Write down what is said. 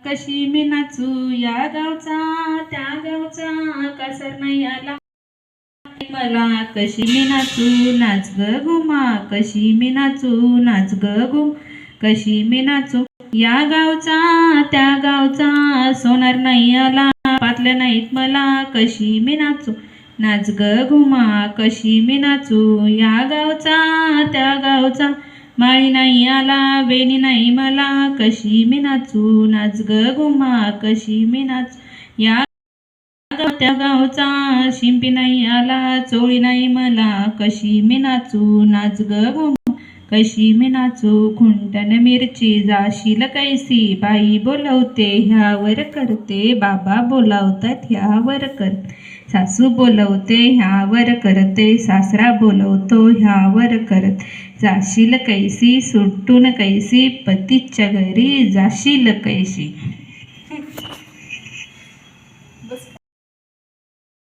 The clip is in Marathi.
कशी मी नाचू या गावचा त्या गावचा कसर नाही आला मला कशी मी नाचू नाच ग घुमा कशी मी नाचू नाच ग घुम कशी मी नाचू या गावचा त्या गावचा सोनार नाही आला पातल्या नाहीत मला कशी मी नाचू नाच ग घुमा कशी मी नाचू या गावचा त्या गावचा माळी नाही आला वेणी नाही मला कशी मी नाचू नाच ग घुमा कशी मी नाच या त्या गावचा शिंपी नाही आला चोळी नाही मला कशी मी नाचू नाच ग घुमा कशी मी नाचू खुंटन मिरची जाशील कैसी बाई बोलवते ह्यावर करते बाबा बोलावतात ह्यावर करते सासू बोलवते ह्यावर करते सासरा बोलवतो ह्यावर करत जाशील कैसी सुटून कैसी पतीच्या घरी जाशील कैसी